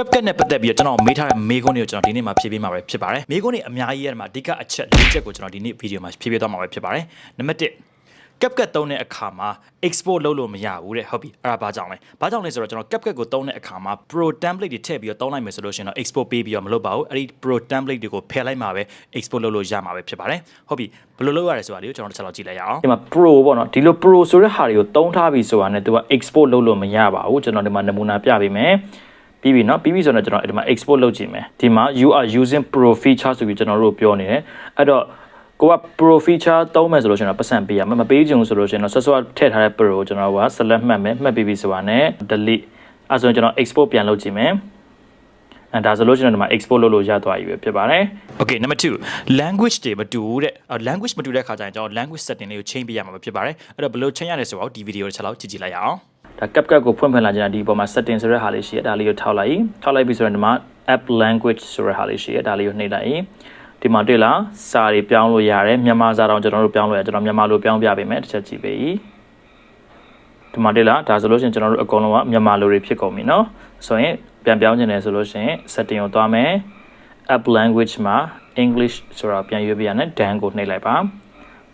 CapCut နဲ့ပတ်သက်ပြီးတော့ကျွန်တော်မေးထားတဲ့မေးခွန်းတွေကိုကျွန်တော်ဒီနေ့မှာဖြည့်ပေးမှာပဲဖြစ်ပါတယ်မေးခွန်းတွေအများကြီးရဲ့မှာအဓိကအချက်၄ချက်ကိုကျွန်တော်ဒီနေ့ဗီဒီယိုမှာဖြည့်ပေးသွားမှာပဲဖြစ်ပါတယ်နံပါတ်1 CapCut သုံးတဲ့အခါမှာ export လုပ်လို့မရဘူးတဲ့ဟုတ်ပြီအဲ့ဒါဘာကြောင့်လဲဆိုတော့ကျွန်တော် CapCut ကိုသုံးတဲ့အခါမှာ Pro template တွေထည့်ပြီးတော့သုံးလိုက်မယ်ဆိုလို့ရှိရင်တော့ export ပေးပြီးတော့မလုပ်ပါဘူးအဲ့ဒီ Pro template တွေကိုဖယ်လိုက်မှာပဲ export လုပ်လို့ရမှာပဲဖြစ်ပါတယ်ဟုတ်ပြီဘယ်လိုလုပ်ရလဲဆိုတာလေးကိုကျွန်တော်တစ်ချက်လောက်ကြည့်လိုက်ရအောင်ဒီမှာ Pro ပေါ့နော်ဒီလို Pro ဆိုတဲ့ဟာတွေကိုသုံးထားပြီဆိုတာနဲ့သူက export လုပ်လို့မရပါဘူးကျွန်တော်ဒီမှာနမူနာပြပေးမယ်ပြီးပြီเนาะပြီးပြီဆိုတော့ကျွန်တော်ဒီမှာ export လုပ်ကြည့်မယ်ဒီမှာ you are using pro feature ဆိုပြီးကျွန်တော်တို့ပြောနေတယ်အဲ့တော့ကိုက pro feature သုံးမယ်ဆိုလို့ကျွန်တော်ပတ်စံပေးရမယ်မပေးချင်ဘူးဆိုလို့ကျွန်တော်ဆော့ထည့်ထားတဲ့ pro ကိုကျွန်တော်က select မှတ်မယ်မှတ်ပြီးပြီဆိုတာနဲ့ delete အဲ့ဆိုရင်ကျွန်တော် export ပြန်လုပ်ကြည့်မယ်အဲ့ဒါဆိုလို့ကျွန်တော်ဒီမှာ export လုပ်လို့ရသွားပြီပဲဖြစ်ပါတယ် Okay number 2 language တွေမတူတဲ့ language မတူတဲ့ခါကျရင်ကျွန်တော် language setting လေးကို change ပေးရမှာဖြစ်ပါတယ်အဲ့တော့ဘယ်လို change ရလဲဆိုတော့ဒီ video ကိုတစ်ချက်လောက်ကြည့်လိုက်ရအောင်ဒါ CapCut ကိုဖွင့်လာကြတာဒီပေါ်မှာ setting ဆိုတဲ့ဟာလေးရှိရဒါလေးကိုထောက်လိုက်ပြီးဆိုတော့ဒီမှာ app language ဆိုတဲ့ဟာလေးရှိရဒါလေးကိုနှိပ်လိုက်ဒီမှာတွေ့လားစာတွေပြောင်းလို့ရတယ်မြန်မာစာတောင်ကျွန်တော်တို့ပြောင်းလို့ရကျွန်တော်မြန်မာလိုပြောင်းပြပေးမယ်တစ်ချက်ကြည့်ပေးဒီမှာတွေ့လားဒါဆိုလို့ရှိရင်ကျွန်တော်တို့အကုန်လုံးကမြန်မာလိုတွေဖြစ်ကုန်ပြီเนาะဆိုရင်ပြန်ပြောင်းချင်တယ်ဆိုလို့ရှိရင် setting ကိုသွားမယ် app language မှာ English ဆိုတာပြန်ရွေးပြရနဲ့ done ကိုနှိပ်လိုက်ပါ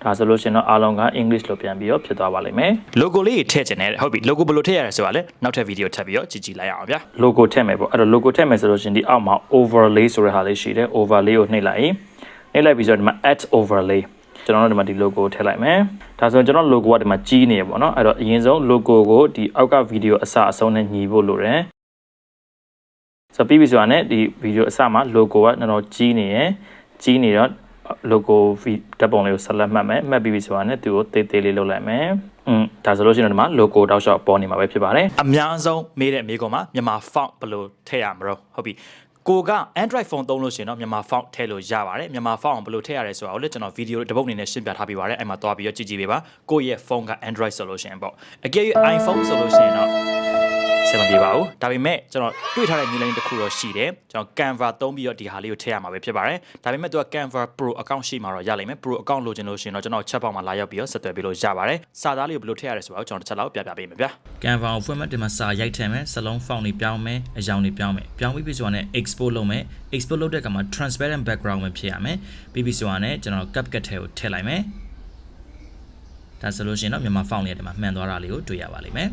ဒါဆိုလို့ရှိရင်တော့အားလုံးက English လို့ပြန်ပြီးတော့ဖြစ်သွားပါလိမ့်မယ် logo လေးထည့်ချင်တယ်ဟုတ်ပြီ logo ဘယ်လိုထည့်ရလဲဆိုတာလဲနောက်ထပ် video ထပ်ပြီးတော့ကြည့်လိုက်အောင်ဗျာ logo ထည့်မယ်ပေါ့အဲ့တော့ logo ထည့်မယ်ဆိုလို့ရှိရင်ဒီအောက်မှာ overlay ဆိုတဲ့ဟာလေးရှိတယ် overlay ကိုနှိပ်လိုက်ပြီးဆိုတော့ဒီမှာ add overlay ကျွန်တော်တို့ဒီမှာဒီ logo ကိုထည့်လိုက်မယ်ဒါဆိုရင်ကျွန်တော် logo ကဒီမှာကြီးနေရပေါ့နော်အဲ့တော့အရင်ဆုံး logo ကိုဒီအောက်က video အစအဆုံးနဲ့ညီဖို့လိုတယ်ဆိုပြီးပြီဆိုတာနဲ့ဒီ video အစမှာ logo ကကျွန်တော်ကြီးနေတော့logo ဓာတ်ပုံလေးကို select မှတ်မယ်မှတ်ပြီးပြီဆိုတာနဲ့သူကိုတေးသေးလေးလုပ်လိုက်မယ်ဒါဆိုလို့ရှိရင်ဒီမှာ logo တောက်လျှောက်ပေါ်နေမှာပဲဖြစ်ပါတယ်အများဆုံးမေးတဲ့မေးခွန်းမှာမြန်မာ font ဘယ်လိုထည့်ရမလို့ဟုတ်ပြီကိုက Android phone သုံးလို့ရှိရင်တော့မြန်မာ font ထည့်လို့ရပါတယ်မြန်မာ font ဘယ်လိုထည့်ရလဲဆိုတာကိုလည်းကျွန်တော် video တစ်ပုဒ်အနေနဲ့ရှင်းပြထားပေးပါတယ်အဲ့မှာသွားပြီးတော့ကြည့်ပေးပါကိုယ့်ရဲ့ phone က Android ဆိုလို့ရှိရင်ပေါ့အကယ်၍ iPhone ဆိုလို့ရှိရင်တော့ဆက်မပြေပါဘူးဒါပေမဲ့ကျွန်တော်တွေ့ထားတဲ့နည်းလမ်းတစ်ခုတော့ရှိတယ်ကျွန်တော် Canva သုံးပြီးတော့ဒီဟာလေးကိုထည့်ရမှာပဲဖြစ်ပါတယ်ဒါပေမဲ့သူက Canva Pro account ရှိမှာတော့ရလိမ့်မယ် Pro account လိုချင်လို့ရှိရင်တော့ကျွန်တော် chat box မှာလာရောက်ပြီးတော့ဆက်သွယ်ပေးလို့ရပါတယ်စာသားလေးကိုဘယ်လိုထည့်ရလဲဆိုတာကိုကျွန်တော်တစ်ချက်လောက်ပြပေးမယ်ဗျာ Canva ကိုဖွင့်မှဒီမှာစာရိုက်ထည့်မယ်စလုံး font တွေပြောင်းမယ်အရောင်တွေပြောင်းပြီးပြီဆိုတာနဲ့ export လုပ်မယ် export လုပ်တဲ့အခါမှာ transparent background ပဲဖြစ်ရမယ်ပြီးပြီဆိုတာနဲ့ကျွန်တော် CapCut ထဲကိုထည့်လိုက်မယ်ဒါဆိုလို့ရှိရင်တော့မြန်မာ font လေးဒီမှာမှန်သွားတာလေးကိုတွေ့ရပါလိမ့်မယ်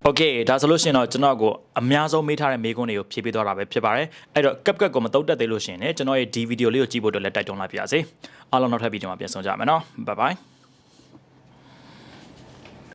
Okay ဒါဆိုလို့ရှိရင်တော့ကျွန်တော်ကိုအများဆုံးမေးထားတဲ့မေးခွန်းတွေကိုဖြည့်ပေးသွားတာပဲဖြစ်ပါတယ်အဲ့တော့ CapCut ကိုမတုံ့တက်သေးလို့ရှိရင်လည်းကျွန်တော်ရဲ့ဒီဗီဒီယိုလေးကိုကြည့်ဖို့အတွက်လည်းတိုက်တွန်းလိုက်ပါရစေအားလုံးနောက်ထပ်ဗီဒီယိုမှာပြန်ဆုံကြမယ်နော် bye bye